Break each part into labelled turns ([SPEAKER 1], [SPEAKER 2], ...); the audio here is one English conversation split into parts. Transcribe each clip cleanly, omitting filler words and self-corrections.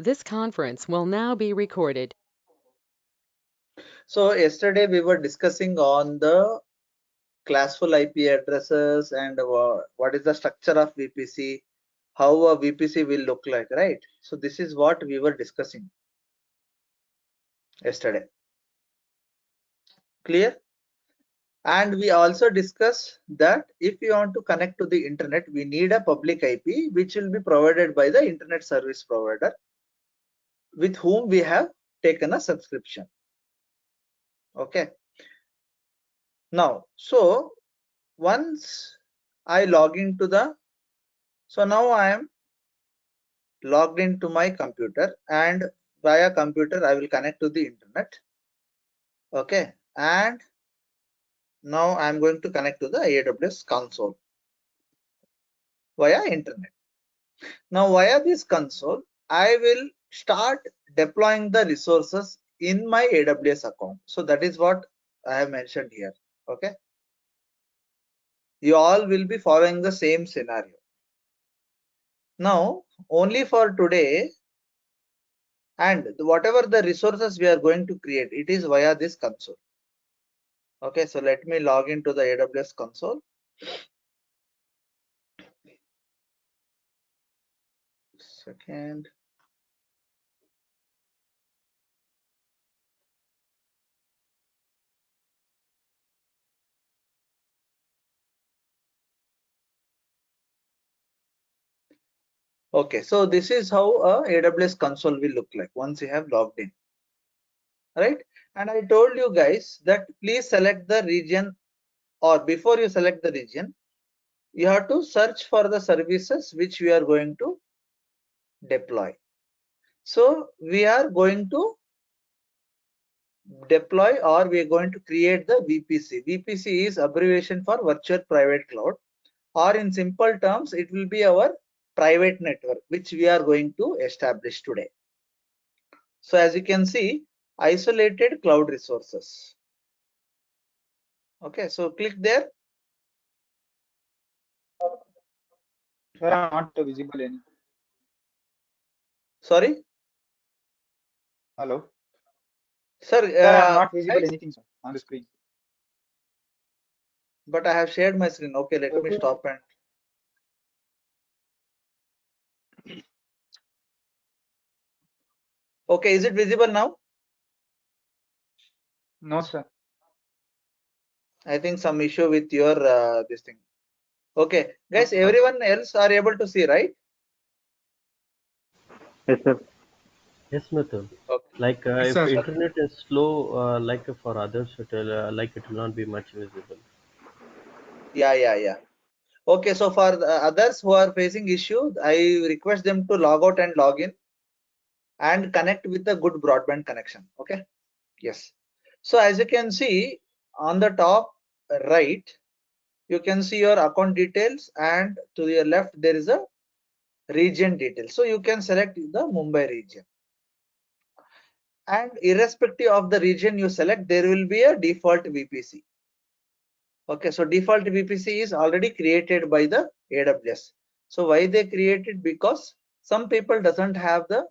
[SPEAKER 1] This conference will now be recorded.
[SPEAKER 2] So yesterday we were discussing on the classful IP addresses and what is the structure of VPC, how a VPC will look like, right? So this is what we were discussing yesterday. Clear? And we also discussed that if we want to connect to the internet, we need a public IP which will be provided by the internet service provider with whom we have taken a subscription. Okay. Now, so once I log into so now I am logged into my computer, and via computer I will connect to the internet. Okay, and now I'm going to connect to the AWS console via internet. Now via this console I will start deploying the resources in my AWS account. So that is what I have mentioned here. Okay, you all will be following the same scenario. Now only for today, and whatever the resources we are going to create, it is via this console. Okay, so let me log into the AWS console. Second. Okay, so this is how a AWS console will look like once you have logged in, right? And I told you guys that please select the region, or before you select the region, you have to search for the services which we are going to deploy. So we are going to deploy, or we are going to create the VPC. VPC is abbreviation for virtual private cloud, or in simple terms, it will be our private network which we are going to establish today. So as you can see, isolated cloud resources. Okay, so click there.
[SPEAKER 3] Sir, I'm not visible any.
[SPEAKER 2] Sorry.
[SPEAKER 3] Hello.
[SPEAKER 2] Sir,
[SPEAKER 3] Sir, I'm not visible
[SPEAKER 2] guys,
[SPEAKER 3] anything, sir, on the screen.
[SPEAKER 2] but I have shared my screen. Okay, let me stop and. Okay, is it visible now?
[SPEAKER 3] No, sir.
[SPEAKER 2] I think some issue with your this thing. Okay, guys, everyone else are able to see, right?
[SPEAKER 3] Yes, sir.
[SPEAKER 4] Yes, Mithun.
[SPEAKER 2] Okay.
[SPEAKER 4] Like
[SPEAKER 3] Yes,
[SPEAKER 4] if
[SPEAKER 3] sir.
[SPEAKER 4] internet is slow, like for others, it will like it will not be much visible.
[SPEAKER 2] Yeah. Okay, so for the others who are facing issue, I request them to log out and log in and connect with a good broadband connection. Okay. Yes. So as you can see on the top right, you can see your account details, and to your left there is a region details. So you can select the Mumbai region, and irrespective of the region you select, there will be a default VPC. Okay, so default VPC is already created by the AWS. So why they created? Because some people doesn't have the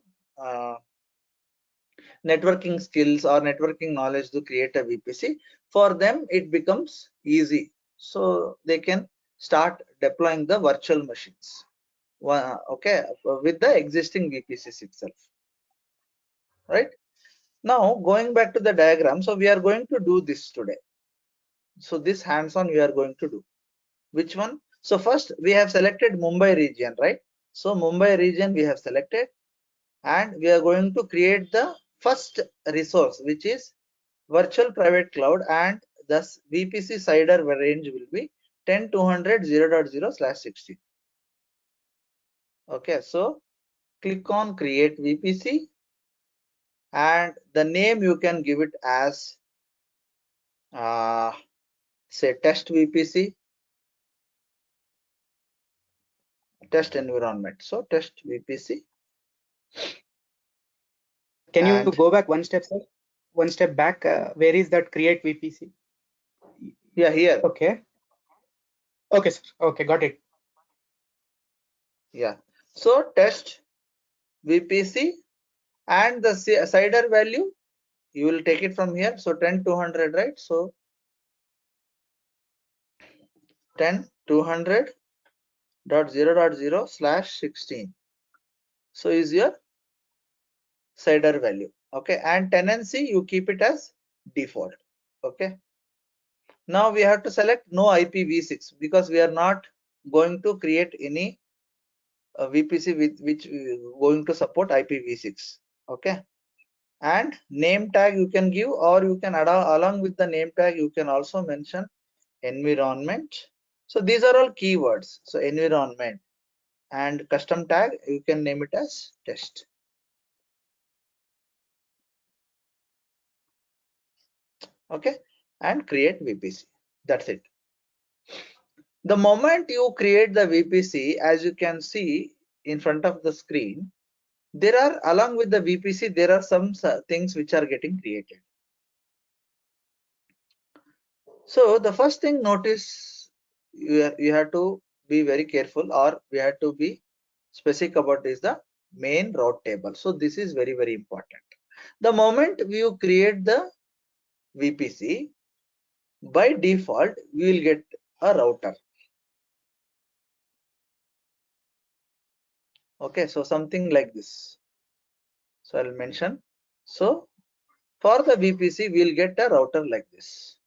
[SPEAKER 2] networking skills or networking knowledge to create a VPC. For them it becomes easy, so they can start deploying the virtual machines, okay, with the existing VPCs itself, right? Now going back to the diagram, so we are going to do this today. So this hands-on we are going to do. Which one? So first we have selected Mumbai region, right? So Mumbai region we have selected, and we are going to create the first resource, which is virtual private cloud, and thus VPC CIDR range will be 10.200.0.0/16. Okay, so click on create VPC, and the name you can give it as say test VPC, test environment. So test VPC.
[SPEAKER 5] Can you go back one step, sir? One step back. Where is that create VPC?
[SPEAKER 2] Yeah, here.
[SPEAKER 5] Okay. Okay, sir. Okay, got it.
[SPEAKER 2] Yeah. So test VPC And the CIDR value, you will take it from here. So 10.200, right? So 10.200.0.0/16. So is your CIDR value. Okay, and tenancy you keep it as default. Okay. Now we have to select no IPv6 because we are not going to create any VPC with which going to support IPv6. Okay. And name tag you can give, or you can add along with the name tag you can also mention environment. So these are all keywords. So environment, and custom tag you can name it as test. Okay, and create VPC. That's it. The moment you create the VPC, as you can see in front of the screen, there are, along with the VPC, there are some things which are getting created. So the first thing, notice, you have to be very careful, or we have to be specific about is the main route table. So this is very, very important. The moment you create the VPC, by default we will get a router. Okay, so something like this. So I'll mention. So for the VPC we'll get a router like this.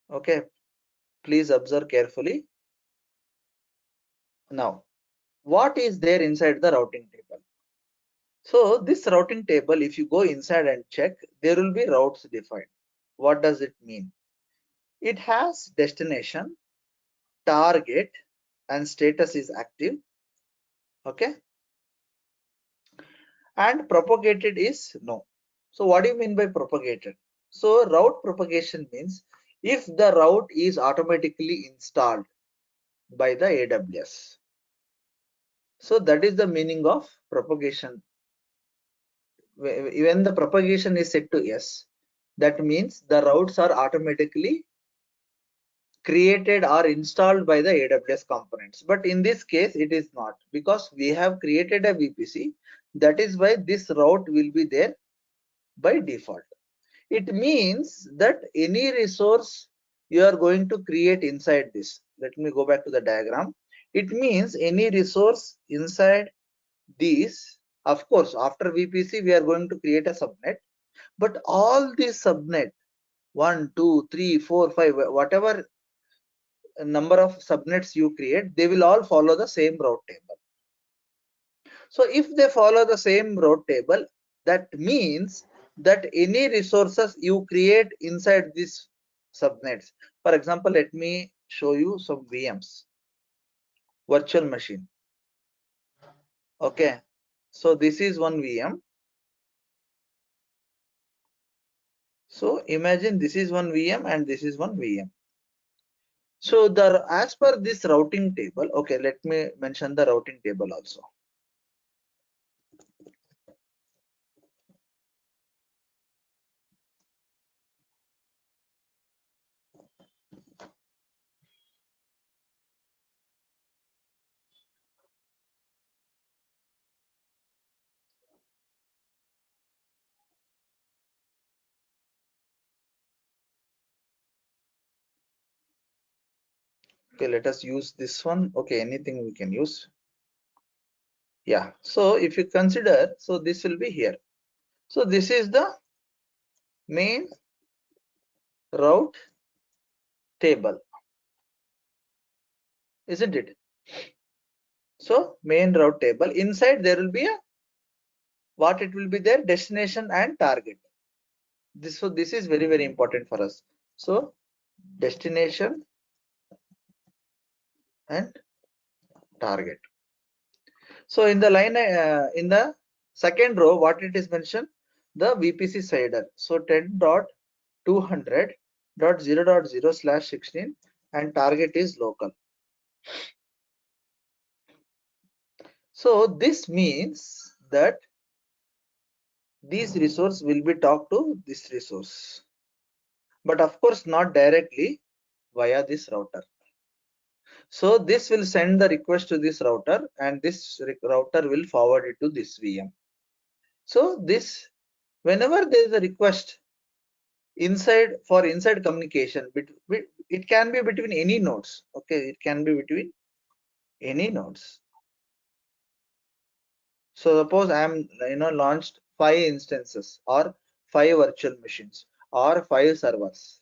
[SPEAKER 2] Okay, please observe carefully. Now what is there inside the routing table? So this routing table, if you go inside and check, there will be routes defined. What does it mean? It has destination, target, and status is active. Okay, and propagated is no. So what do you mean by propagated? So route propagation means if the route is automatically installed by the AWS. So that is the meaning of propagation. When the propagation is set to yes, that means the routes are automatically created or installed by the AWS components. But in this case it is not, because we have created a VPC. That is why this route will be there by default. It means that any resource you are going to create inside this, let me go back to the diagram. It means any resource inside these, of course after VPC we are going to create a subnet, but all these subnet 1 2 3 4 5, whatever number of subnets you create, they will all follow the same route table. So if they follow the same route table, that means that any resources you create inside these subnets, for example, let me show you some VMs, virtual machine. Okay, so this is one VM. So imagine this is one VM and this is one VM. So the as per this routing table, okay, let me mention the routing table also. Okay, let us use this one. Okay, anything we can use. Yeah, so if you consider, so this will be here. So this is the main route table, isn't it? So main route table, inside there will be a, what it will be there, destination and target. This, so this is very, very important for us. So destination and target. So in the line, in the second row, what it is mentioned, the VPC CIDR. So 10.200.0.0/16 and target is local. So this means that this resource will be talked to this resource, but of course not directly via this router. So this will send the request to this router, and this router will forward it to this VM. So this, whenever there is a request inside communication, it can be between any nodes. Okay, it can be between any nodes. So suppose I am launched 5 instances or 5 virtual machines or 5 servers,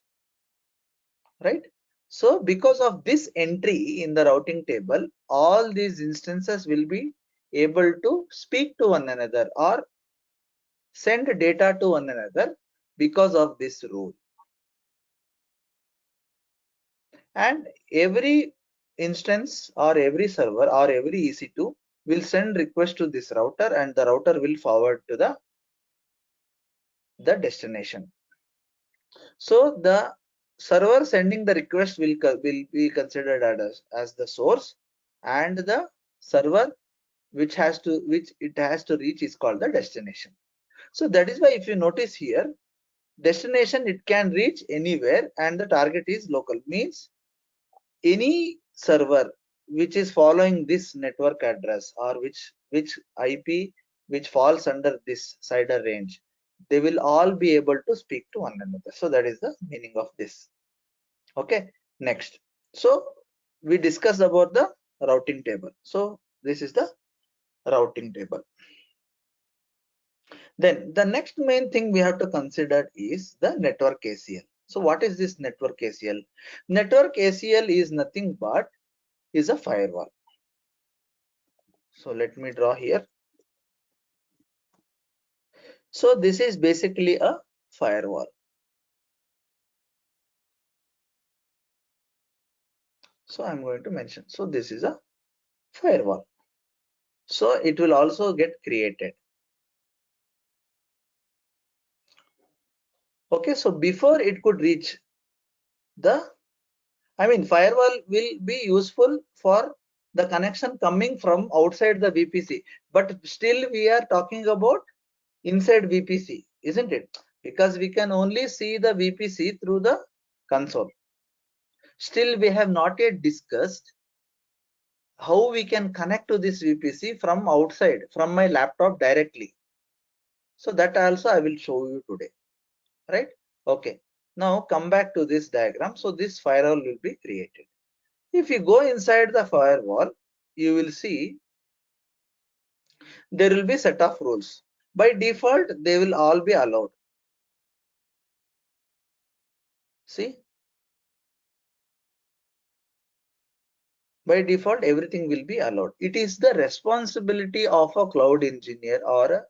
[SPEAKER 2] right? So because of this entry in the routing table, all these instances will be able to speak to one another or send data to one another because of this rule. And every instance or every server or every EC2 will send request to this router, and the router will forward to the destination. So the server sending the request will be considered as the source, and the server which it has to reach is called the destination. So that is why if you notice here, destination it can reach anywhere, and the target is local, means any server which is following this network address or which IP which falls under this CIDR range, they will all be able to speak to one another. So that is the meaning of this. Okay, next. So we discussed about the routing table. So this is the routing table. Then the next main thing we have to consider is the network ACL. So what is this network ACL? Network ACL is nothing but is a firewall. So let me draw here. So this is basically a firewall. So I'm going to mention. So this is a firewall. So it will also get created. Okay, so before it could reach firewall will be useful for the connection coming from outside the VPC, but still we are talking about inside VPC, isn't it? Because we can only see the VPC through the console. Still, we have not yet discussed how we can connect to this VPC from outside, from my laptop directly. So that also I will show you today, right? Okay. Now come back to this diagram. So this firewall will be created. If you go inside the firewall, you will see there will be set of rules. By default, they will all be allowed. See, by default, everything will be allowed. It is the responsibility of a cloud engineer or a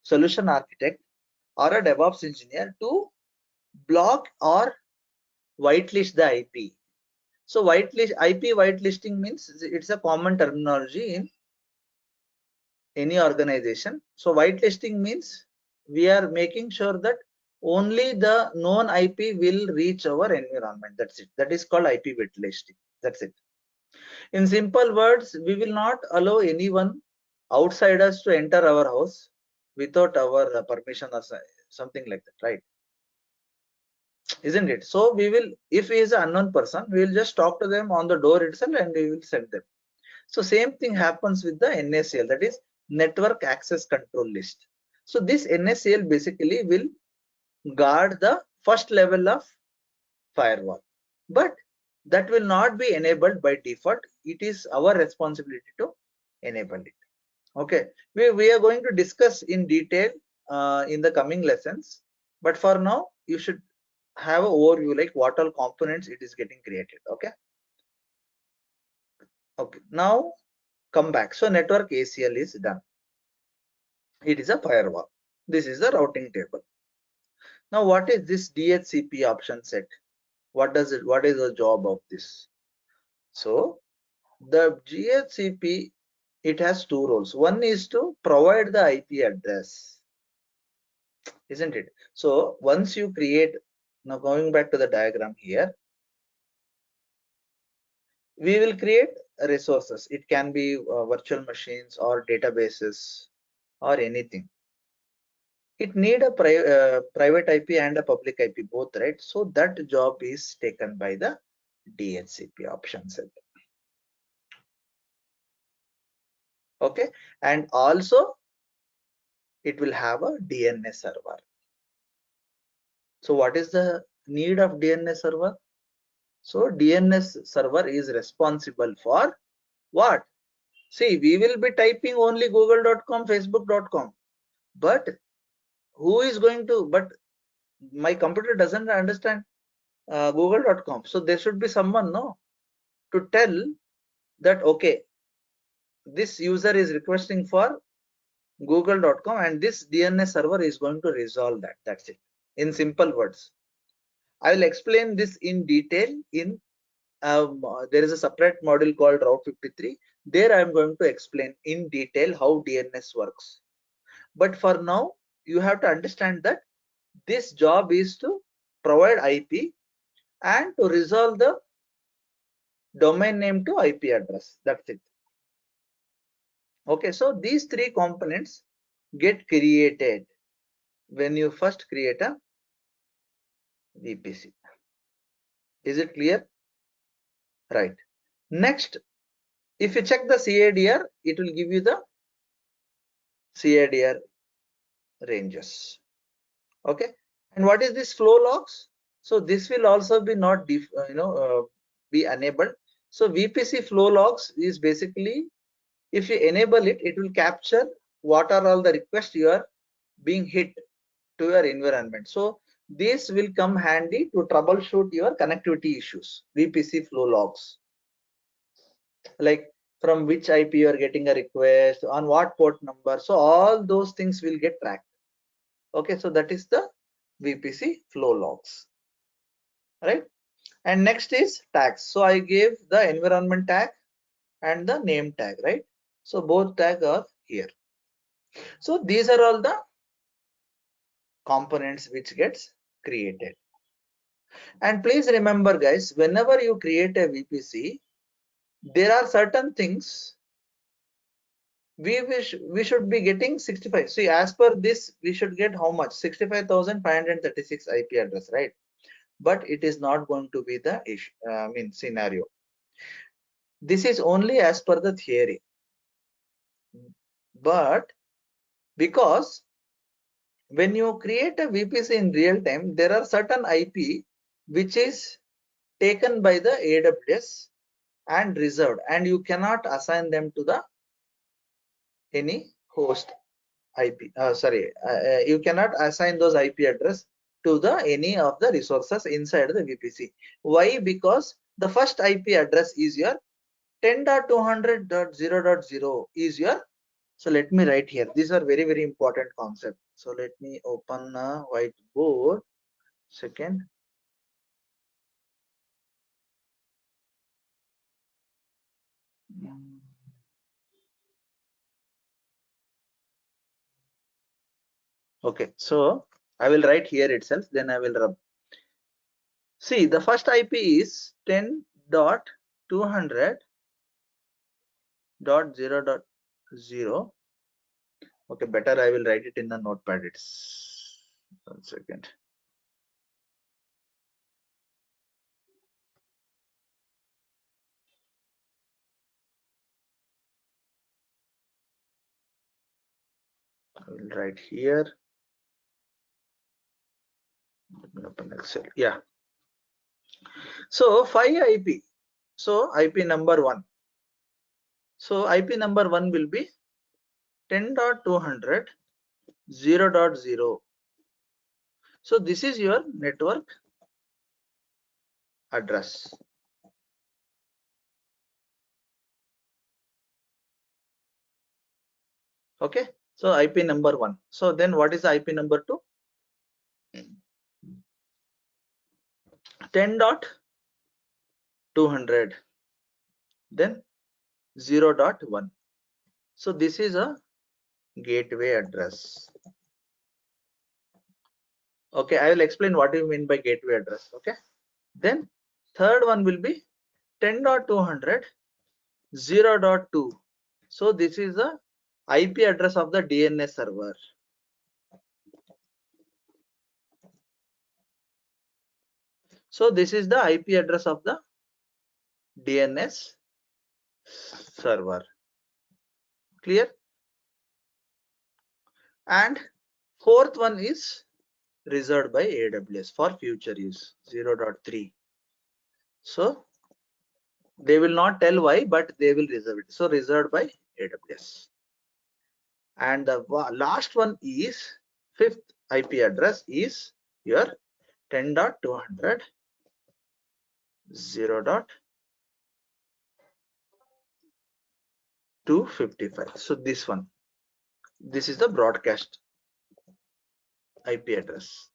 [SPEAKER 2] solution architect or a DevOps engineer to block or whitelist the IP. So IP whitelisting means it's a common terminology in any organization. So whitelisting means we are making sure that only the known IP will reach our environment. That's it. That is called IP whitelisting. That's it. In simple words, we will not allow anyone outsiders to enter our house without our permission or something like that, right? Isn't it? So we will, if he is an unknown person, we will just talk to them on the door itself and we will send them. So same thing happens with the NACL, that is network access control list. So this NACL basically will guard the first level of firewall, but that will not be enabled by default. It is our responsibility to enable it. Okay, we are going to discuss in detail in the coming lessons, but for now you should have an overview like what all components it is getting created. Okay. Okay, now come back. So network ACL is done. It is a firewall. This is the routing table. Now what is this DHCP option set? What does it, what is the job of this? So the DHCP, it has two roles. One is to provide the IP address, isn't it? So once you create, now going back to the diagram here, we will create resources. It can be virtual machines or databases or anything. It need a private IP and a public IP both, right? So that job is taken by the DHCP option set. Okay, and also it will have a DNS server. So what is the need of DNS server? So DNS server is responsible for what? See, we will be typing only google.com, facebook.com, but who is going to, but my computer doesn't understand google.com. So there should be someone, no, to tell that, okay, this user is requesting for google.com and this DNS server is going to resolve that. That's it. In simple words, I will explain this in detail in there is a separate module called Route 53. There I am going to explain in detail how DNS works. But for now, you have to understand that this job is to provide IP and to resolve the domain name to IP address. That's it. Okay, so these three components get created when you first create a VPC. Is it clear? Right. Next, if you check the CADR, it will give you the CADR ranges. Okay, and what is this flow logs? So this will also be not be enabled. So VPC flow logs is basically, if you enable it, it will capture what are all the requests you are being hit to your environment. So this will come handy to troubleshoot your connectivity issues. VPC flow logs, like from which IP you are getting a request, on what port number. So all those things will get tracked. Okay, so that is the VPC flow logs, right? And next is tags. So I gave the environment tag and the name tag, right? So both tags are here. So these are all the components which gets created. And please remember, guys, whenever you create a VPC, there are certain things we should be getting 65. See, as per this, we should get how much? 65,536 IP address, right? But it is not going to be the issue, scenario. This is only as per the theory. But because when you create a VPC in real time, there are certain IP which is taken by the AWS and reserved, and you cannot assign them to the any host IP. You cannot assign those IP address to the any of the resources inside the VPC. Why? Because the first IP address is your 10.200.0.0 is your. So let me write here. These are very, very important concept. So let me open a whiteboard. Second. Okay, so I will write here itself, then I will rub. See, the first IP is 10.200.0.0. Okay, better I will write it in the notepad. It's 1 second. I will write here. Let me open Excel. Yeah. So 5 IP. So IP number 1. So IP number 1 will be 10.200.0.0. So this is your network address. Okay, so IP number 1. So then what is the IP number 2? 10.200, then 0.1. So this is a gateway address. Okay, I will explain what you mean by gateway address. Okay, then third one will be 10.200.0.2. So this is the IP address of the DNS server. So this is the IP address of the DNS server. Clear? And fourth one is reserved by AWS for future use, 0.3. So they will not tell why, but they will reserve it. So reserved by AWS. And the last one is fifth IP address is your 10.200 0.255. So this one, this is the broadcast IP address.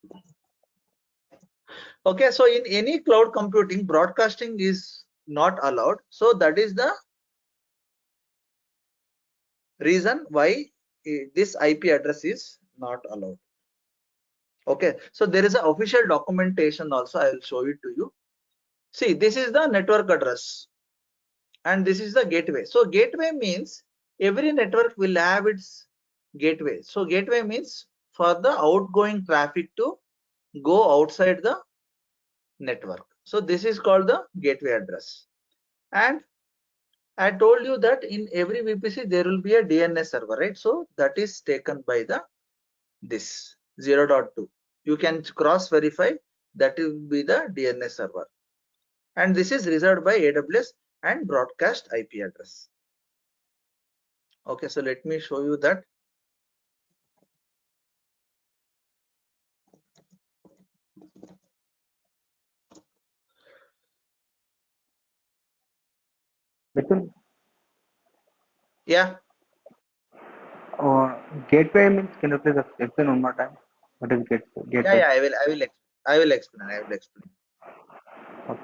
[SPEAKER 2] Okay, so in any cloud computing, broadcasting is not allowed. So that is the reason why this IP address is not allowed. Okay, so there is an official documentation also. I will show it to you. See, this is the network address and this is the gateway. So gateway means every network will have its gateway. So gateway means for the outgoing traffic to go outside the network. So this is called the gateway address. And I told you that in every VPC there will be a DNS server, right? So that is taken by the this 0.2. You can cross verify, that will be the DNS server. And this is reserved by AWS and broadcast IP address. Okay, so let me show you that.
[SPEAKER 5] Mithun,
[SPEAKER 2] Yeah,
[SPEAKER 5] gateway means, can you please explain one more time? What is gateway?
[SPEAKER 2] yeah, I will explain.
[SPEAKER 5] Okay.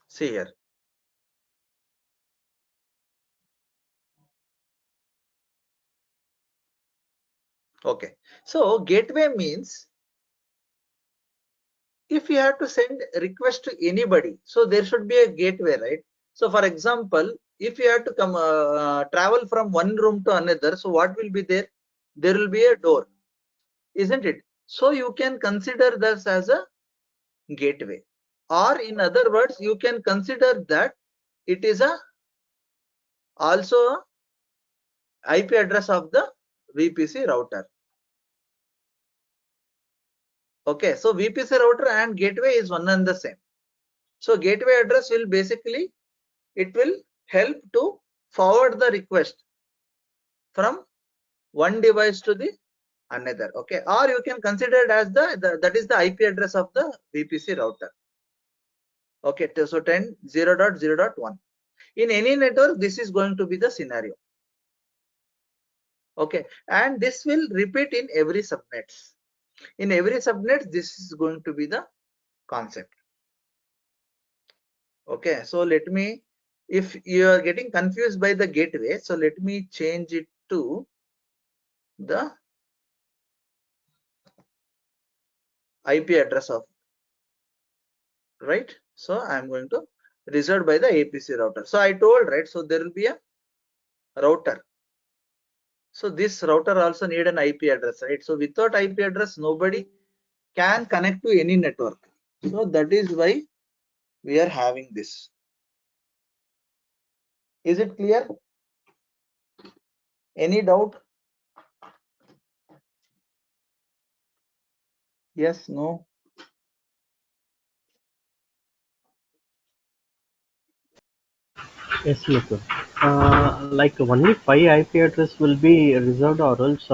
[SPEAKER 2] See here. Okay, so gateway means if you have to send a request to anybody, so there should be a gateway, right? So for example, if you have to come travel from one room to another, so what will be there? There will be a door, isn't it? So you can consider this as a gateway, or in other words, you can consider that it is a also IP address of the VPC router. Okay, so VPC router and gateway is one and the same. So gateway address will basically, it will help to forward the request from one device to the another. Okay, or you can consider it as that is the IP address of the VPC router. Okay, so 10.0.0.1. In any network, this is going to be the scenario. Okay, and this will repeat in every subnets. In every subnet, this is going to be the concept. Okay, so let me, if you are getting confused by the gateway, so let me change it to the IP address of, right? So I'm going to reserved by the APC router. So I told, right, so there will be a router. So this router also need an IP address, right? So without IP address, nobody can connect to any network. So that is why we are having this. Is it clear? Any doubt? Yes, no?
[SPEAKER 4] Yes, Mithun. Like only 5 IP address will be reserved, or else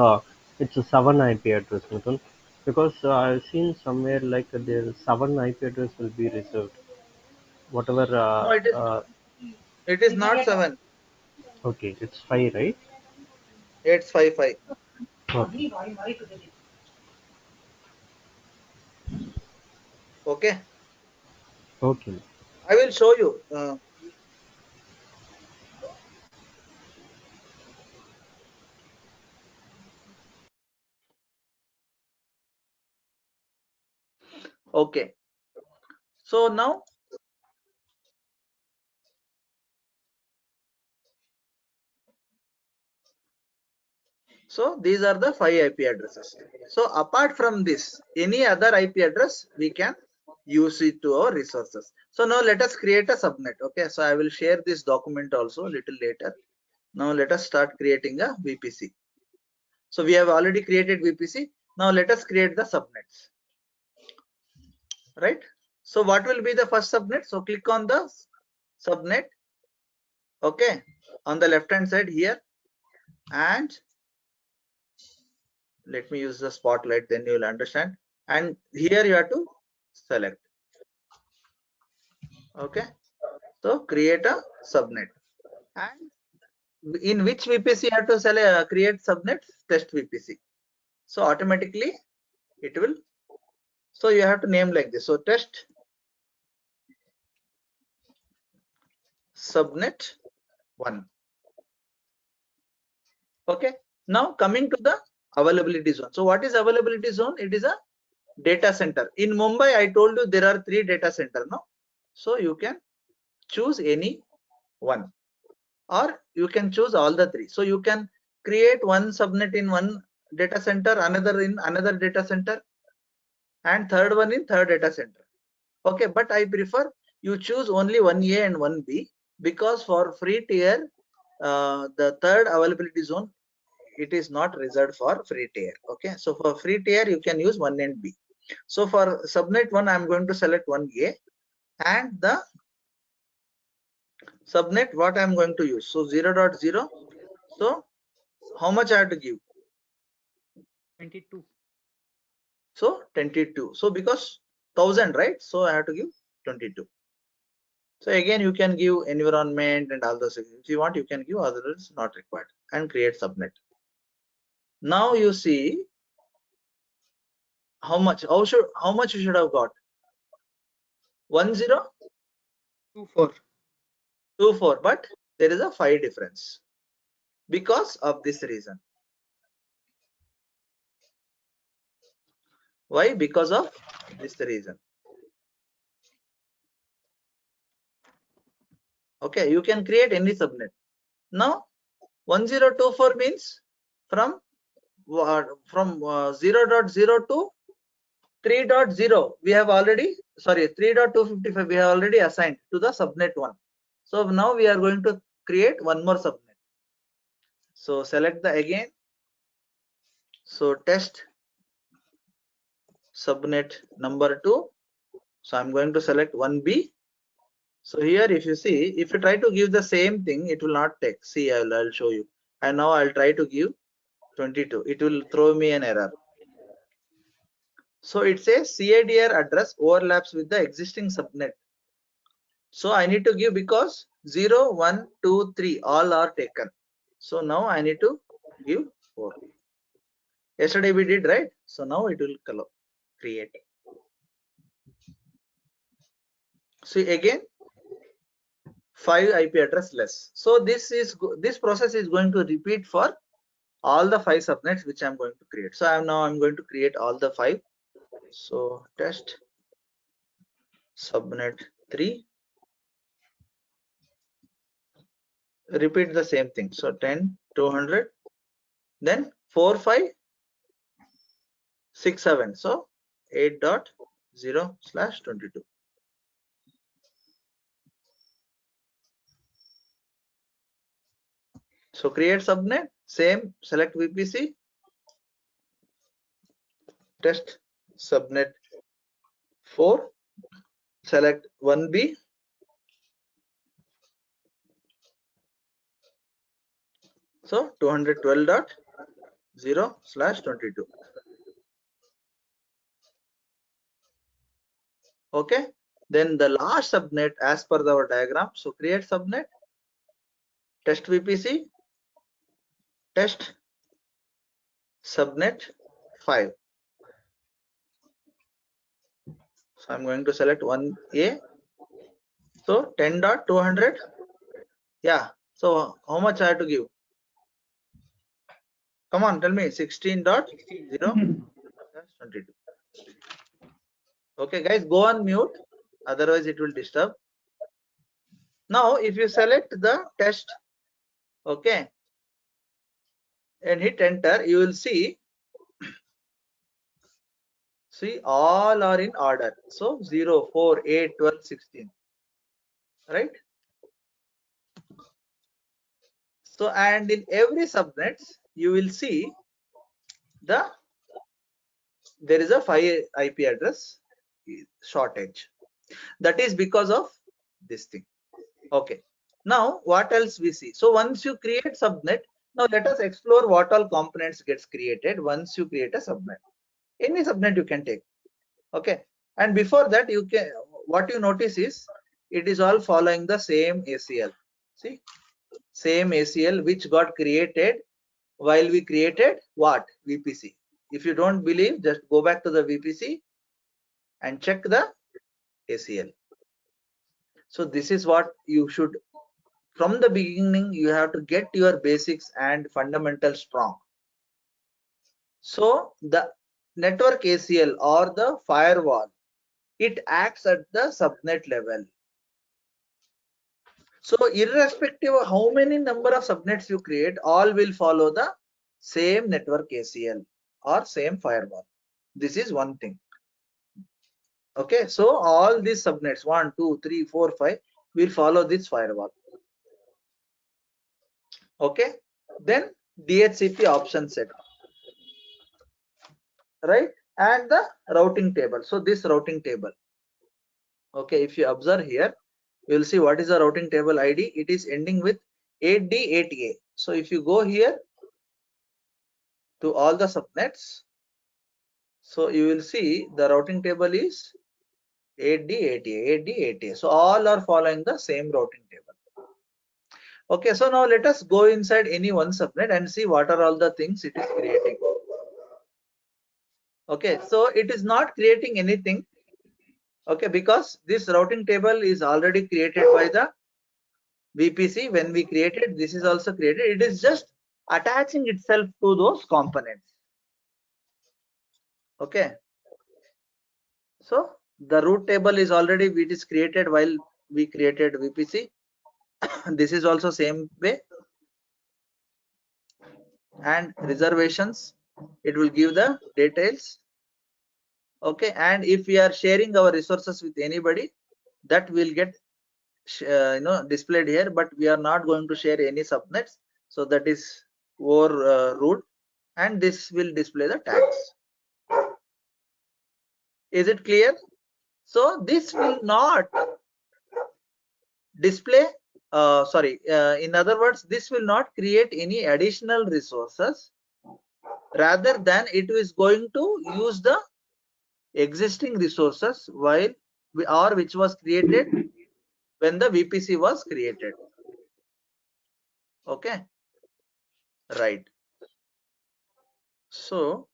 [SPEAKER 4] it's a 7 IP address, Mithun. Because I've seen somewhere like there 7 IP address will be reserved. Whatever.
[SPEAKER 2] No, it is not 7.
[SPEAKER 4] Okay, it's 5, right?
[SPEAKER 2] It's 5.
[SPEAKER 4] Okay.
[SPEAKER 2] Okay,
[SPEAKER 4] Okay.
[SPEAKER 2] I will show you. Okay, so now So these are the 5 IP addresses. So apart from this, any other IP address we can use it to our resources. So now let us create a subnet. Okay, so I will share this document also a little later. Now let us start creating a VPC. So we have already created VPC. Now let us create the subnets. Right. So what will be the first subnet? So click on the subnet. Okay, on the left hand side here, and let me use the spotlight, then you will understand. And here you have to select. Okay, so create a subnet, and in which VPC you have to select create subnet? Test VPC. So automatically it will. So you have to name like this. So test subnet 1. Okay, now coming to the availability zone. So what is availability zone? It is a data center. In Mumbai, I told you there are 3 data centers. No, so you can choose any one, or you can choose all the 3. So you can create one subnet in one data center, another in another data center, and third one in third data center. Okay, but I prefer you choose only 1A and 1B, because for free tier, the third availability zone, it is not reserved for free tier. Okay, so for free tier you can use 1 and B. So for subnet 1, I am going to select 1A, and the subnet what I am going to use. So 0.0. So how much I have to give?
[SPEAKER 5] 22.
[SPEAKER 2] So 22. So because 1000, right? So I have to give 22. So again, you can give environment and all those things. If you want, you can give, otherwise not required, and create subnet. Now you see how much you should have got. 1024,
[SPEAKER 5] 24.
[SPEAKER 2] but there is a 5 difference because of this reason. Why? Because of this reason. Okay, you can create any subnet. Now 1024 means from 0.0 to 3.0 we have already, sorry, 3.255 we have already assigned to the subnet 1. So now we are going to create one more subnet. So select the again. So test subnet number 2. So I'm going to select 1B. So here if you see, if you try to give the same thing, it will not take. See, I'll show you. And now I'll try to give 22. It will throw me an error. So it says CADR address overlaps with the existing subnet. So I need to give, because 0, 1, 2, 3 all are taken. So now I need to give 4. Yesterday we did, right? So now it will create. See again, 5 IP address less. So this process is going to repeat for all the 5 subnets which I'm going to create. So I'm going to create all the 5. So test subnet 3. Repeat the same thing. So 10, 200, then 4, 5, 6, 7. So 8.0/22. So create subnet, same, select VPC, test subnet 4, select 1B, so 212.0/22. Okay, then the last subnet as per our diagram. So create subnet, test VPC, test subnet 5. So I'm going to select 1A. So 10.200. Yeah. So how much I have to give? Come on, tell me. 16.0/22. Okay, guys, go on mute. Otherwise, it will disturb. Now, if you select the test, okay, and hit enter, you will see all are in order. So 0, 4, 8, 12, 16, right? So, and in every subnets, you will see there is a 5 IP address shortage. That is because of this thing. Okay. Now, what else we see? So once you create subnet, now let us explore what all components gets created once you create a subnet. Any subnet you can take. Okay. And before that, you can, what you notice is it is all following the same ACL. See, same ACL which got created while we created what? VPC. If you don't believe, just go back to the VPC and check the ACL. So this is what you should, from the beginning, you have to get your basics and fundamentals strong. So the network ACL or the firewall, it acts at the subnet level. So irrespective of how many number of subnets you create, all will follow the same network ACL or same firewall. This is one thing. Okay, so all these subnets 1, 2, 3, 4, 5 will follow this firewall. Okay, then DHCP option set, right? And the routing table. So this routing table, okay, if you observe here, you will see what is the routing table ID. It is ending with 8D8A. So if you go here to all the subnets, so you will see the routing table is 8D8A, 8D8A. So all are following the same routing table. Okay, so now let us go inside any one subnet and see what are all the things it is creating. Okay, so it is not creating anything. Okay, because this routing table is already created by the VPC. When we created, this is also created. It is just attaching itself to those components. Okay, so the root table is already, it is created while we created VPC. This is also same way. And reservations, it will give the details. Okay, and if we are sharing our resources with anybody, that will get displayed here, but we are not going to share any subnets, so that is overruled, and this will display the tags. Is it clear? So this will not display, in other words, this will not create any additional resources, rather than it is going to use the existing resources which was created when the VPC was created. Okay, right. So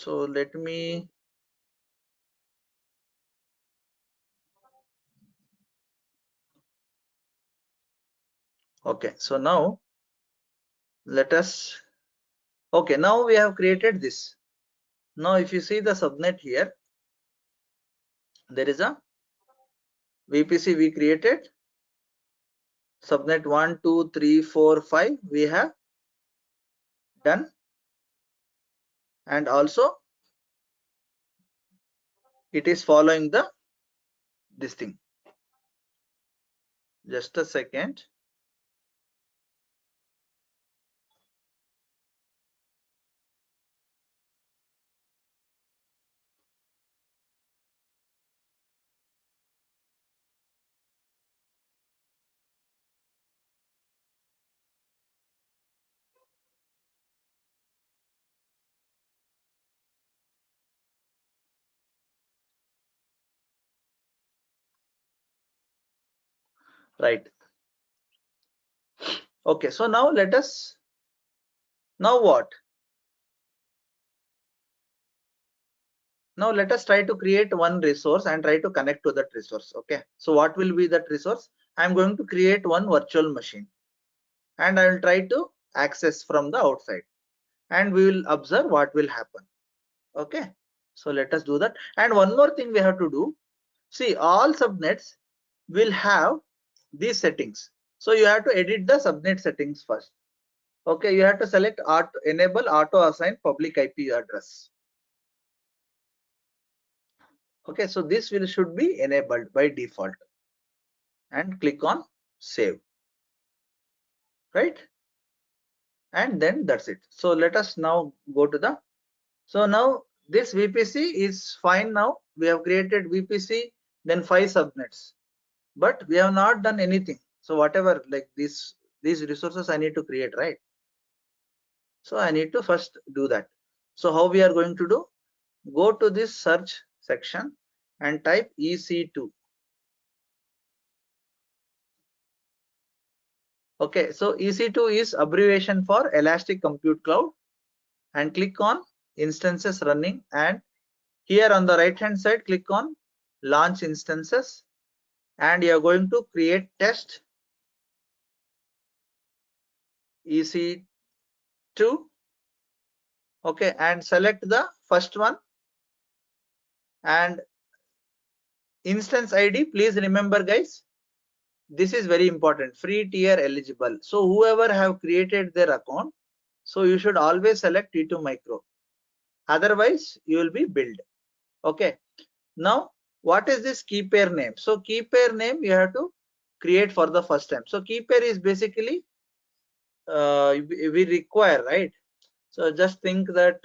[SPEAKER 2] let me, okay, so now let us, okay, now we have created this. Now if you see the subnet here, there is a VPC we created, subnet 1, 2, 3, 4, 5 we have done, and also it is following this thing. Just a second. Right. Okay, so now let us, now what? Now let us try to create one resource and try to connect to that resource. Okay, so what will be that resource? I'm going to create one virtual machine, and I will try to access from the outside, and we will observe what will happen. Okay, so let us do that. And one more thing we have to do, see, all subnets will have these settings. So you have to edit the subnet settings first. Okay, you have to select enable auto assign public IP address. Okay, so this should be enabled by default, and click on save, right? And then that's it. So let us now go to the, so now this VPC is fine. Now we have created VPC, then 5 subnets, but we have not done anything. So whatever, like these resources I need to create, right? So I need to first do that. So how we are going to do? Go to this search section and type EC2. Okay, so EC2 is abbreviation for Elastic Compute Cloud, and click on instances running, and here on the right hand side click on launch instances, and you are going to create test EC2. Okay, and select the first one, and instance ID, please remember guys, this is very important, free tier eligible. So whoever have created their account, so you should always select T2 micro, otherwise you will be billed. Okay, now what is this key pair name? So key pair name you have to create for the first time. So key pair is basically we require, right? So just think that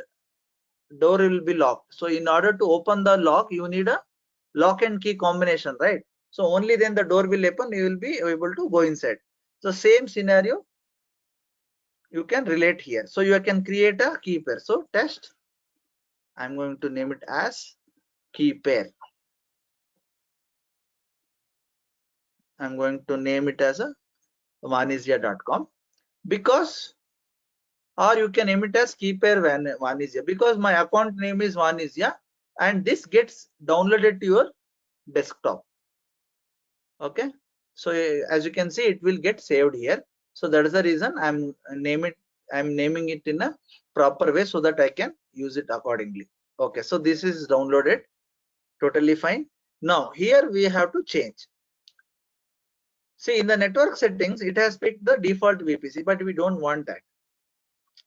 [SPEAKER 2] door will be locked, so in order to open the lock you need a lock and key combination, right? So only then the door will open, you will be able to go inside. So same scenario you can relate here. So you can create a key pair. So test, I'm going to name it as key pair. I'm going to name it as a vanisia.com, because, or you can name it as key pair Vanisia, because my account name is Vanisia and this gets downloaded to your desktop. Okay, so as you can see it will get saved here. So that is the reason I'm naming it in a proper way so that I can use it accordingly. Okay, so this is downloaded, totally fine. Now here we have to change. See, in the network settings it has picked the default VPC, but we don't want that.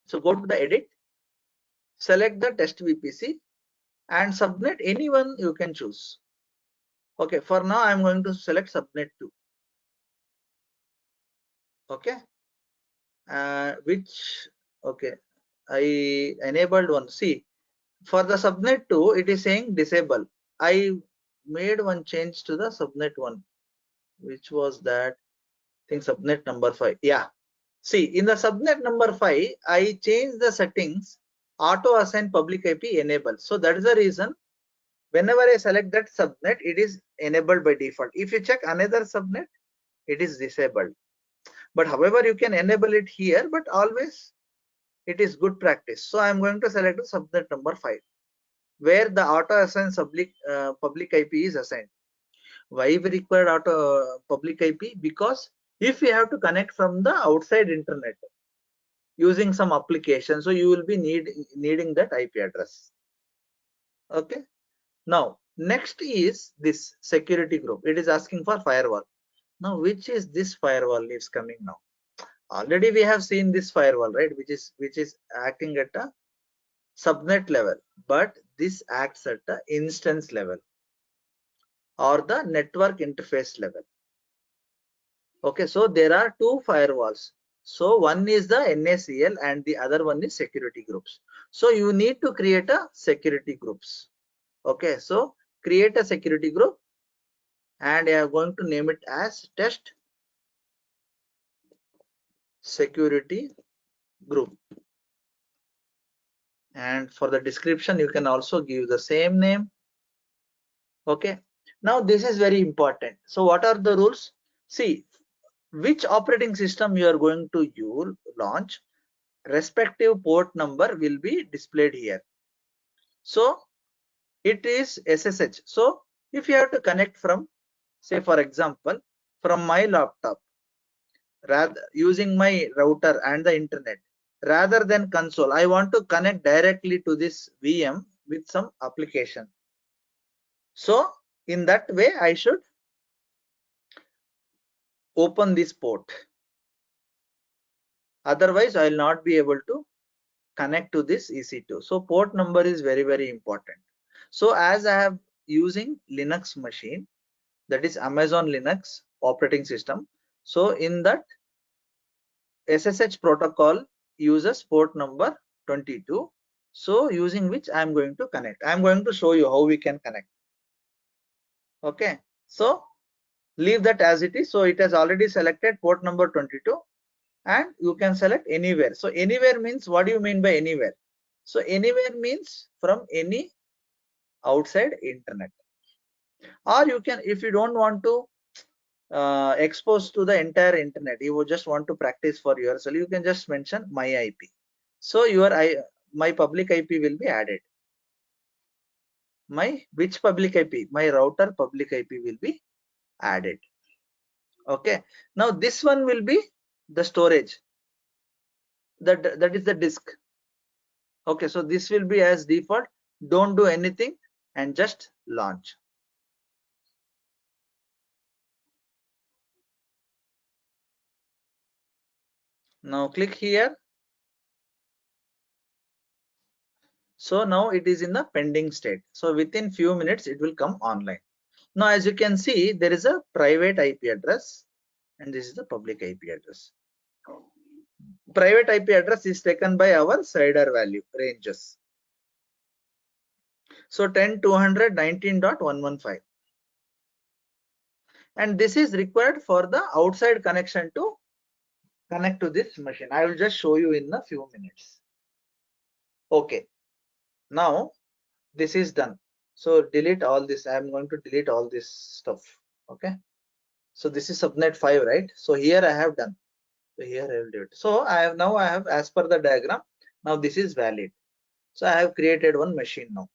[SPEAKER 2] So go to the edit, select the test VPC and subnet anyone you can choose. Okay, for now I'm going to select subnet 2. Okay, which, okay, I enabled one. See, for the subnet 2 it is saying disable. I made one change to the subnet 1, which was that thing, subnet number 5. Yeah, see, in the subnet number 5 I changed the settings auto assign public IP enable. So that is the reason whenever I select that subnet it is enabled by default. If you check another subnet it is disabled, but however you can enable it here, but always it is good practice. So I'm going to select the subnet number 5 where the auto assign public IP is assigned. Why we require auto public IP? Because if you have to connect from the outside internet using some application, so you will be needing that IP address. Okay, now next is this security group. It is asking for firewall. Now which is this firewall is coming now? Already we have seen this firewall, right, which is acting at a subnet level, but this acts at the instance level or the network interface level. Okay, so there are two firewalls. So one is the NACL and the other one is security groups. So you need to create a security groups. Okay, so create a security group and I am going to name it as test security group. And for the description you can also give the same name. Okay, now this is very important. So what are the rules? See, which operating system you are going to launch, respective port number will be displayed here. So it is SSH. So if you have to connect from, say for example, from my laptop, rather using my router and the internet, rather than console, I want to connect directly to this VM with some application. So in that way I should open this port. Otherwise, I will not be able to connect to this EC2. So port number is very, very important. So as I have using Linux machine, that is Amazon Linux operating system. So in that SSH protocol uses port number 22. So using which I am going to connect. I am going to show you how we can connect. Okay. So leave that as it is. So it has already selected port number 22 and you can select anywhere. So anywhere means, what do you mean by anywhere? So anywhere means from any outside internet, or you can, if you don't want to expose to the entire internet, you just want to practice for yourself, you can just mention my IP. So my public IP will be added. Which public IP? My router public IP will be added. Okay. Now this one will be the storage. That is the disk. Okay. So this will be as default. Don't do anything and just launch. Now click here. So now it is in the pending state. So within few minutes it will come online. Now as you can see, there is a private IP address and this is the public IP address. Private IP address is taken by our CIDR value ranges. So 10.200.19.115. And this is required for the outside connection to connect to this machine. I will just show you in a few minutes. Okay. Now this is done. So delete all this. I am going to delete all this stuff. Okay. So this is subnet 5, right? So here I have done. So here I will do it. So I have as per the diagram. Now this is valid. So I have created one machine now.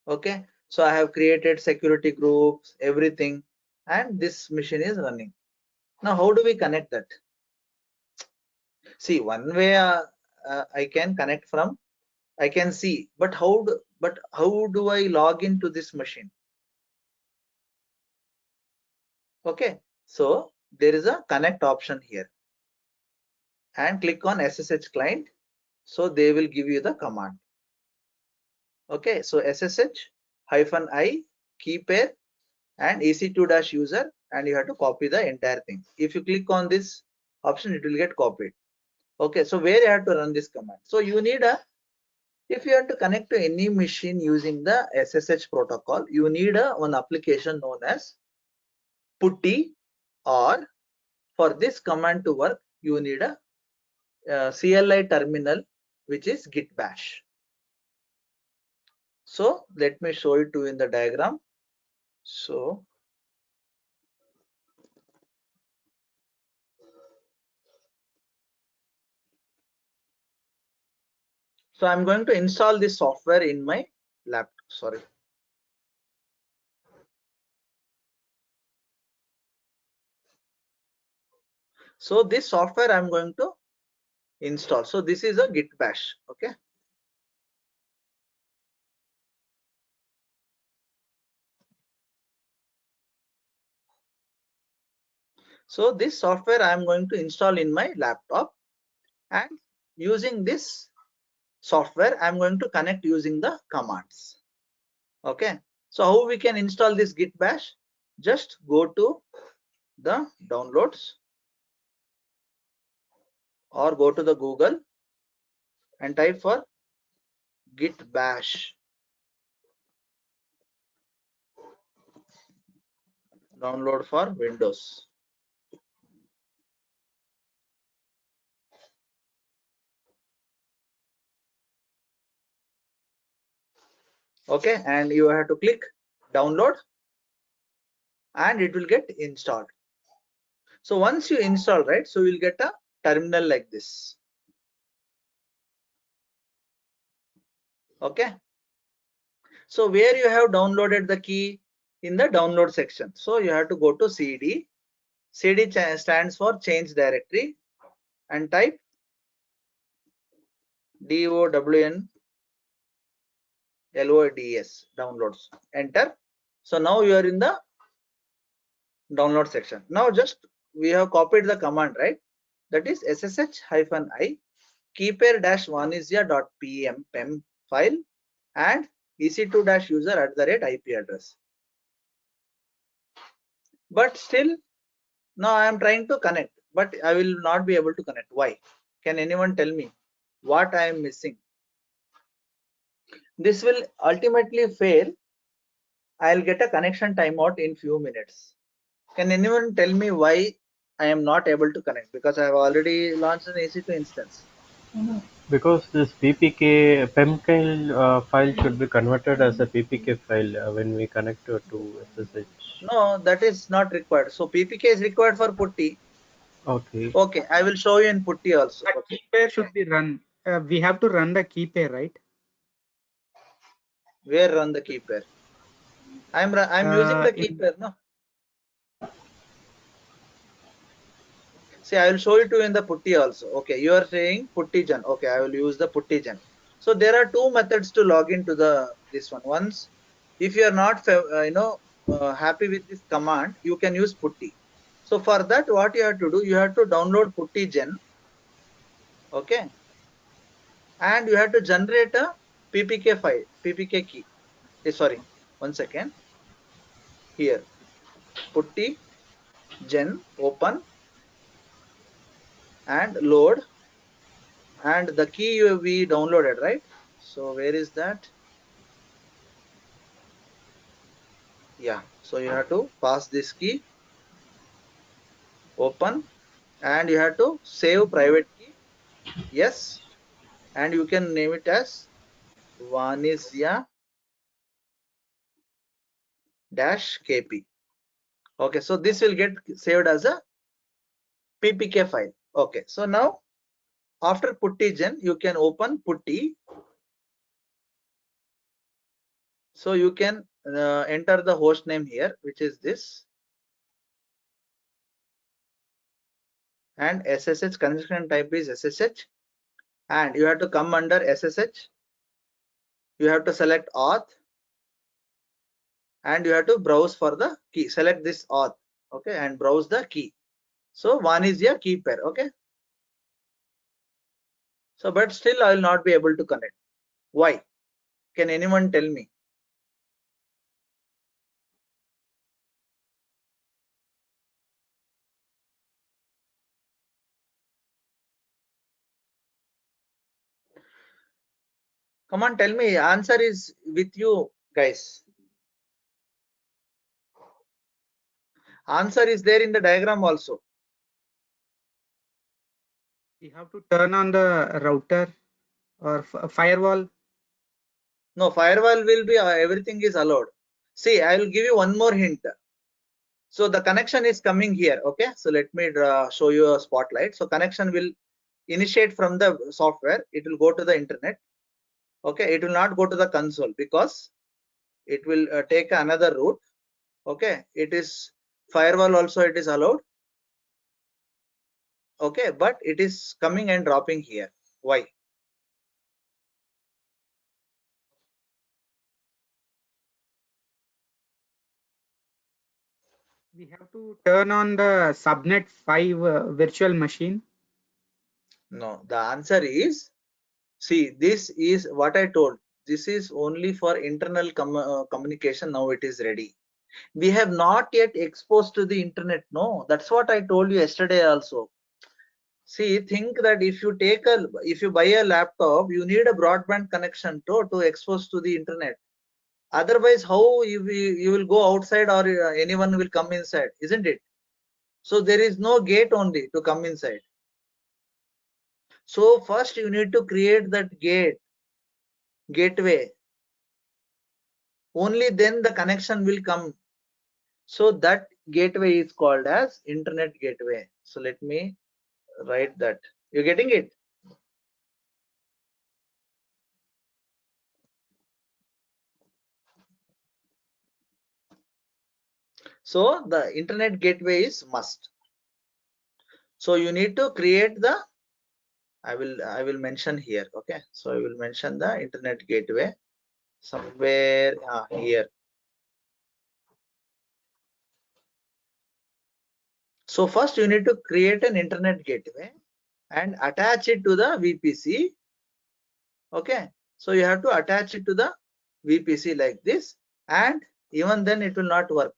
[SPEAKER 2] Okay. So I have created security groups, everything, and this machine is running. Now how do we connect that? See, one way I can connect from, I can see, but how do I log into this machine? Okay. So there is a connect option here and click on SSH client. So they will give you the command. Okay. So SSH-I key pair and EC2-user, and you have to copy the entire thing. If you click on this option, it will get copied. Okay. So where you have to run this command? So you need if you have to connect to any machine using the SSH protocol, you need one application known as PuTTY, or for this command to work, you need a CLI terminal, which is git bash. So let me show it to you in the diagram. So I'm going to install this software in my laptop. Sorry. So this software I'm going to install. So this is a git bash. Okay. So this software I'm going to install in my laptop, and using this software I'm going to connect using the commands. Okay. So how we can install this git bash? Just go to the downloads or go to the Google and type for git bash. Download for Windows. Okay, and you have to click download and it will get installed. So once you install, right, so you'll get a terminal like this. Okay. So where you have downloaded the key? In the download section. So you have to go to CD. CD stands for change directory, and type DOWNLOADS, downloads. Enter. So now you are in the download section. Now just we have copied the command, right? That is ssh-i keypair-1isya.pem file and ec2-user@IP address. But still, now I am trying to connect, but I will not be able to connect. Why? Can anyone tell me what I am missing? This will ultimately fail. I'll get a connection timeout in few minutes. Can anyone tell me why I am not able to connect? Because I have already launched an EC2 instance.
[SPEAKER 4] Because this PPK file should be converted as a PPK file when we connect to SSH.
[SPEAKER 2] No, that is not required. So PPK is required for putty.
[SPEAKER 4] Okay.
[SPEAKER 2] Okay, I will show you in putty also.
[SPEAKER 5] The
[SPEAKER 2] Okay.
[SPEAKER 5] key pair should be run. We have to run the key pair, right?
[SPEAKER 2] Where run the key pair? I'm using the key
[SPEAKER 5] In
[SPEAKER 2] pair, no? See, I will show you to in the putty also. Okay, you are saying puttygen. Okay, I will use the puttygen. So there are two methods to log into this one. Once, if you are not happy with this command, you can use putty. So for that, what you have to do, you have to download puttygen. Okay, and you have to generate a PPK file, PPK key. Sorry, 1 second. Here, puttygen open and load, and the key we downloaded, right? So where is that? Yeah, so you have to pass this key, open, and you have to save private key. Yes, and you can name it as vanisya-kp. Okay, so this will get saved as a PPK file. Okay, so now after puttygen, you can open putty. So you can enter the host name here, which is this, and SSH connection type is SSH, and you have to come under SSH. You have to select auth, and you have to browse for the key. Select this auth, okay, and browse the key. So one is your key pair, okay. So but still I will not be able to connect. Why? Can anyone tell me? Come on, tell me. Answer is with you guys. Answer is there in the diagram also.
[SPEAKER 5] we have to turn on the router or firewall.
[SPEAKER 2] No, firewall will be everything is allowed. See, I will give you one more hint. So the connection is coming here, okay. So let me show you a spotlight. So connection will initiate from the software. It will go to the internet. Okay, it will not go to the console because it will take another route. Okay, it is firewall also, it is allowed. Okay, but it is coming and dropping here. Why?
[SPEAKER 5] We have to turn on the subnet 5 virtual machine.
[SPEAKER 2] No, the answer is, see, this is what I told. This is only for internal communication. Now it is ready. We have not yet exposed to the internet. No, that's what I told you yesterday also. See, think that if you buy a laptop, you need a broadband connection to expose to the internet. Otherwise, how you will go outside, or anyone will come inside, isn't it? So there is no gate only to come inside. So first you need to create that gateway. Only then the connection will come. So that gateway is called as internet gateway. So let me write that. You getting it? So the internet gateway is must. So you need to create the, I will mention here. Okay, so I will mention the internet gateway somewhere here. So first you need to create an internet gateway and attach it to the VPC. Okay, so you have to attach it to the VPC like this, and even then it will not work.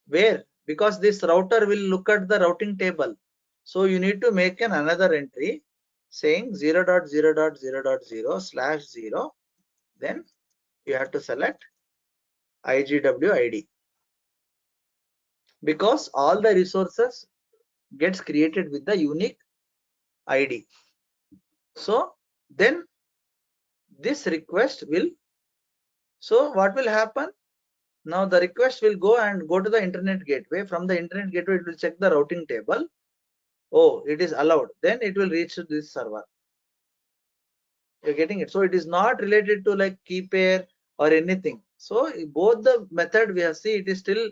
[SPEAKER 2] Where? Because this router will look at the routing table. So you need to make another entry saying 0.0.0.0/0. Then you have to select IGW ID, because all the resources gets created with the unique ID. So then this request will, so what will happen? Now the request will go to the internet gateway. From the internet gateway, it will check the routing table. Oh, it is allowed. Then it will reach to this server. You're getting it. So it is not related to like key pair or anything. So both the method we have seen, it is still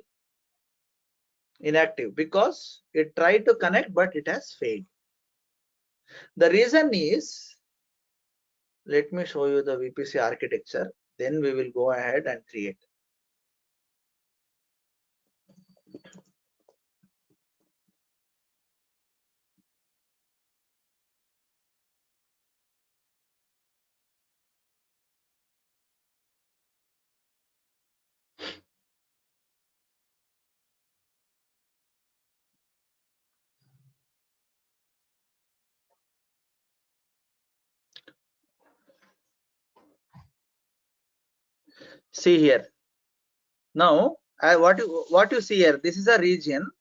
[SPEAKER 2] inactive because it tried to connect, but it has failed. The reason is, let me show you the VPC architecture. Then we will go ahead and create. See here. Now, what you see here, this is a region,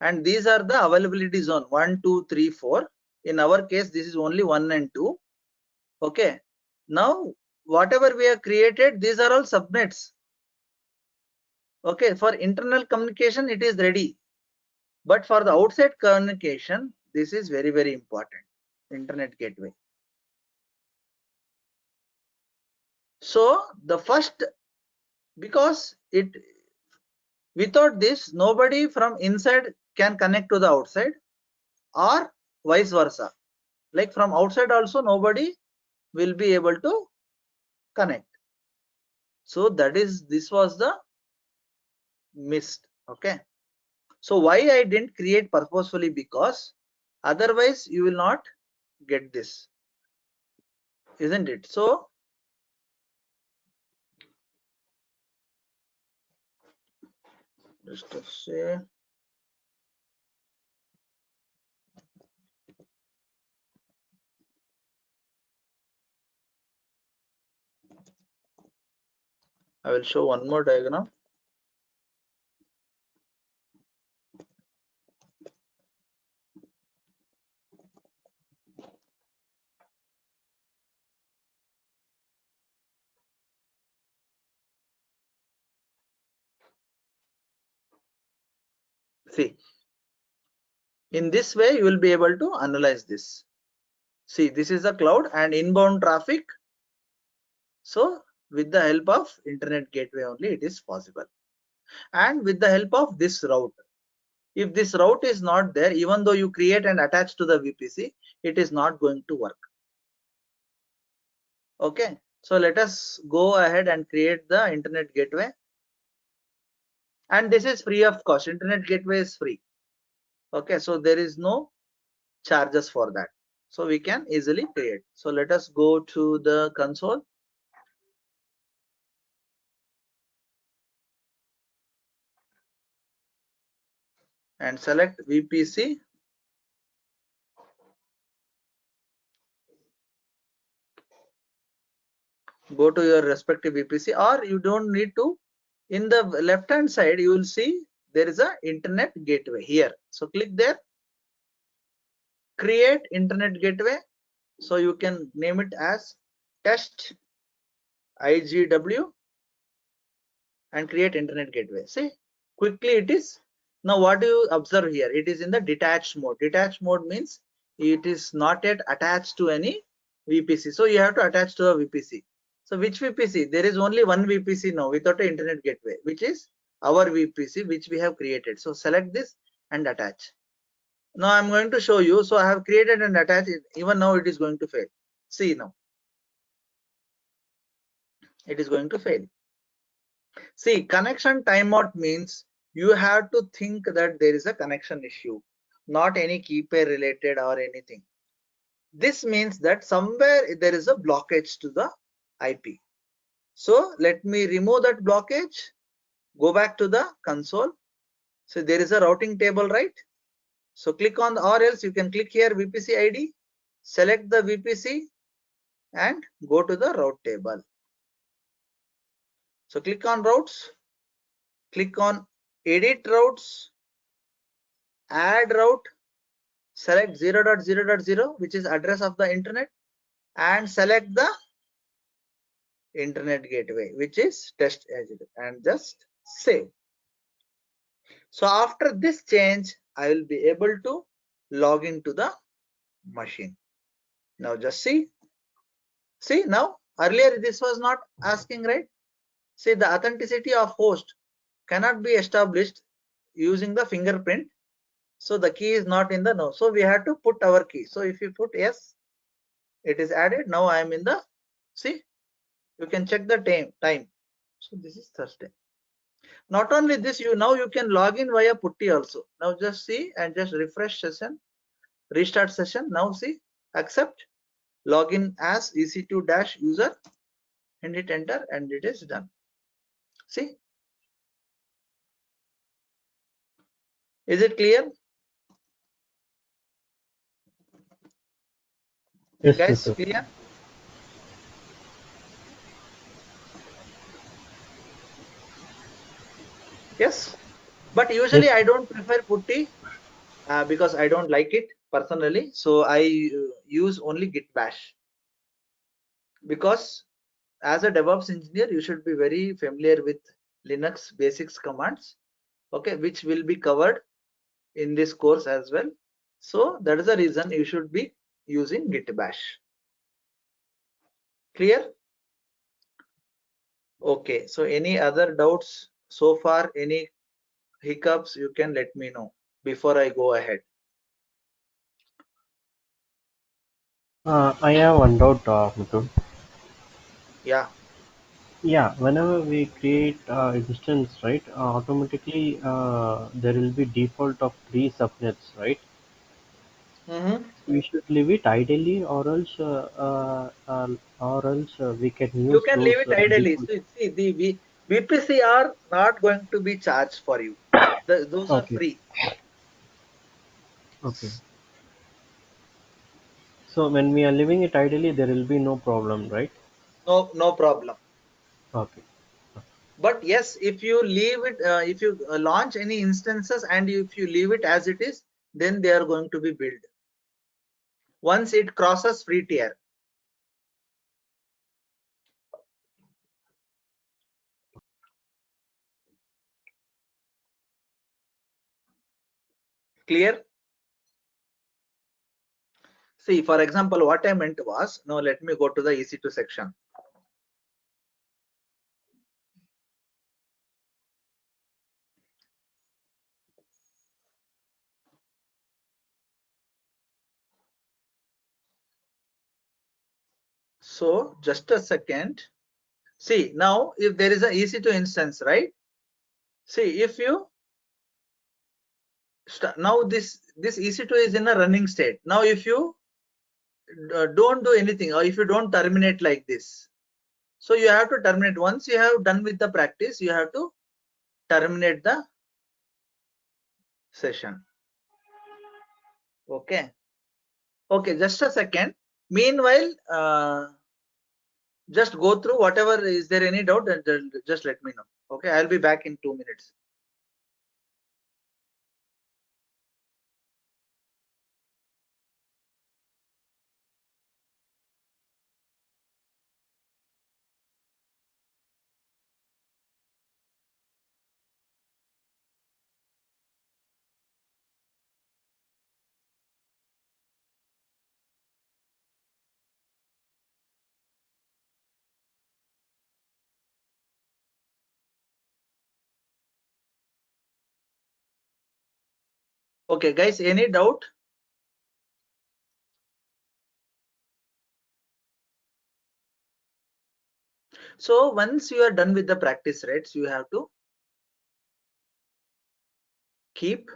[SPEAKER 2] and these are the availability zone 1, 2, 3, 4. In our case, this is only 1 and 2. Okay. Now, whatever we have created, these are all subnets. Okay. For internal communication, it is ready. But for the outside communication, this is very, very important. Internet gateway. So the first, because without this, nobody from inside can connect to the outside, or vice versa. Like from outside also, nobody will be able to connect. So this was the missed. Okay. So why I didn't create purposefully? Because otherwise you will not get this, isn't it? So just to say, I will show one more diagram. See, in this way you will be able to analyze this. See, this is the cloud and inbound traffic. So with the help of internet gateway only it is possible, and with the help of this route. If this route is not there, even though you create and attach to the VPC, it is not going to work. Okay, so let us go ahead and create the internet gateway, and this is free of cost. Internet gateway is free. Okay, so there is no charges for that, so we can easily create. So let us go to the console and select VPC. Go to your respective VPC, or you don't need to. In the left hand side you will see there is a internet gateway here, so click there, create internet gateway. So you can name it as test IGW and create internet gateway. See, quickly it is. Now what do you observe here? It is in the detached mode. Detached mode means it is not yet attached to any VPC, so you have to attach to a VPC. So which VPC? There is only one VPC now without an internet gateway, which is our VPC which we have created. So select this and attach. Now I'm going to show you. So I have created and attached it. Even now it is going to fail. See, now it is going to fail. See, connection timeout means you have to think that there is a connection issue. not any key pair related or anything. This means that somewhere there is a blockage to the IP. So let me remove that blockage, go back to the console. So there is a routing table, right? So click on the, or else you can click here VPC ID, select the VPC and go to the route table. So click on routes, click on edit routes, add route, select 0.0.0, which is address of the internet, and select the internet gateway, which is test agent, and just save. So after this change, I will be able to log into the machine. Now just see now earlier this was not asking, right? See, the authenticity of host cannot be established using the fingerprint. So the key is not in the no. So we have to put our key. So if you put yes, it is added. Now I am in the, see, you can check the time. So this is Thursday. Not only this, now you can log in via putty also. Now just see and just refresh session, restart session. Now see, accept, login as EC2-user and hit enter and it is done. See, is it clear?
[SPEAKER 4] Yes,
[SPEAKER 2] Guys,
[SPEAKER 4] yes, yes.
[SPEAKER 2] clear? Yes, but usually
[SPEAKER 4] Yes.
[SPEAKER 2] I don't prefer putty because I don't like it personally. So I use only git bash, because as a DevOps engineer, you should be very familiar with Linux basics commands, okay, which will be covered in this course as well. So that is the reason you should be using git bash. Clear? Okay, so any other doubts so far, any hiccups, you can let me know before I go ahead.
[SPEAKER 4] I have one doubt, Mithun.
[SPEAKER 2] Yeah.
[SPEAKER 4] Yeah, whenever we create instance, right, automatically there will be default of 3 subnets, right? We should leave it ideally, or else we can
[SPEAKER 2] You
[SPEAKER 4] use
[SPEAKER 2] can
[SPEAKER 4] those
[SPEAKER 2] leave it ideally.
[SPEAKER 4] default.
[SPEAKER 2] See, the VPC are not going to be charged for you. Those are
[SPEAKER 4] Okay,
[SPEAKER 2] free.
[SPEAKER 4] okay. So when we are leaving it ideally, there will be no problem, right?
[SPEAKER 2] No problem.
[SPEAKER 4] Okay.
[SPEAKER 2] But yes, if you leave it, if you launch any instances and if you leave it as it is, then they are going to be built. Once it crosses free tier. Clear? See, for example, what I meant was, now let me go to the EC2 section. So just a second. See, now if there is a EC2 instance, right? See, if you now this EC2 is in a running state. Now if you don't do anything, or if you don't terminate like this, so you have to terminate. Once you have done with the practice, you have to terminate the session. Okay, just a second. Meanwhile, just go through whatever. Is there any doubt? Just let me know. Okay, I'll be back in 2 minutes. Okay, guys, any doubt? So once you are done with the practice rates, you have to keep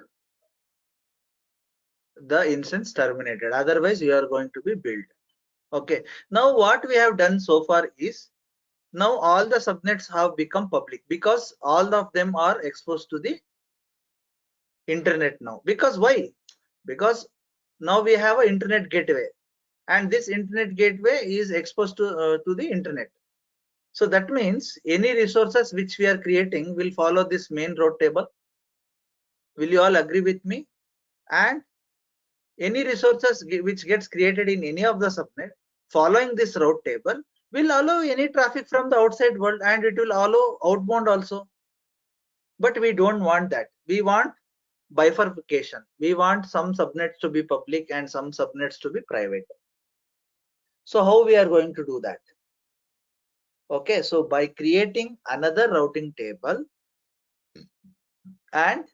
[SPEAKER 2] the instance terminated. Otherwise, you are going to be billed. Okay. Now, what we have done so far is, now all the subnets have become public because all of them are exposed to the internet now. Because why? Because now we have an internet gateway, and this internet gateway is exposed to the internet. So that means any resources which we are creating will follow this main route table. Will you all agree with me? And any resources which gets created in any of the subnet following this route table will allow any traffic from the outside world, and it will allow outbound also. But we don't want that. We want bifurcation. We want some subnets to be public and some subnets to be private. So how we are going to do that? Okay, so by creating another routing table and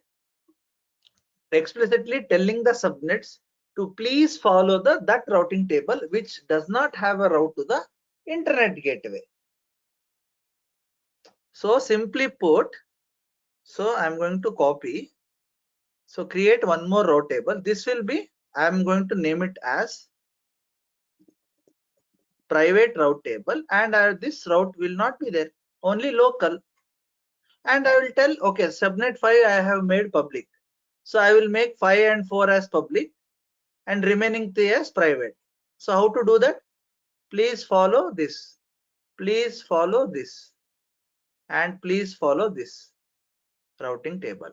[SPEAKER 2] explicitly telling the subnets to please follow that routing table which does not have a route to the internet gateway. So simply put, so I'm going to copy. So create one more route table. This will be, I'm going to name it as private route table, and this route will not be there, only local. And I will tell, okay, subnet 5 I have made public. So I will make 5 and 4 as public and remaining 3 as private. So how to do that? Please follow this. Please follow this. And please follow this routing table.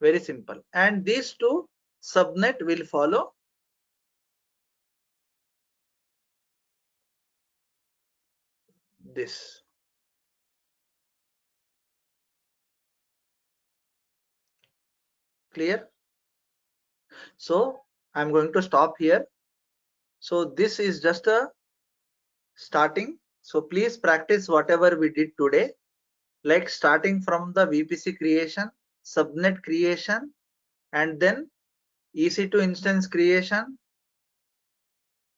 [SPEAKER 2] Very simple. And these two subnet will follow this. Clear? So I'm going to stop here. So this is just a starting. So please practice whatever we did today, like starting from the VPC creation, subnet creation, and then EC2 instance creation,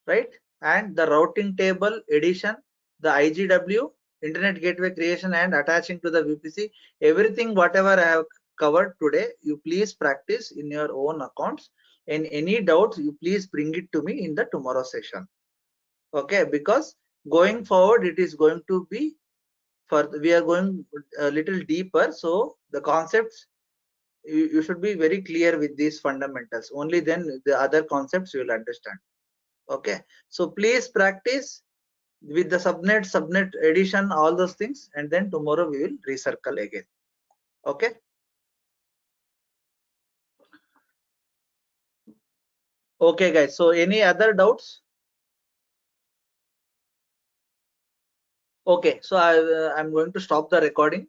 [SPEAKER 2] right? And the routing table addition, the IGW, internet gateway creation, and attaching to the VPC. Everything whatever I have covered today, you please practice in your own accounts. And any doubts, you please bring it to me in the tomorrow session. Okay, because going forward, it is going to be we are going a little deeper. So the concepts, you should be very clear with these fundamentals. Only then the other concepts you will understand. Okay, so please practice with the subnet addition, all those things, and then tomorrow we will recircle again. Okay. Okay, guys. So any other doubts? Okay, so I'm going to stop the recording.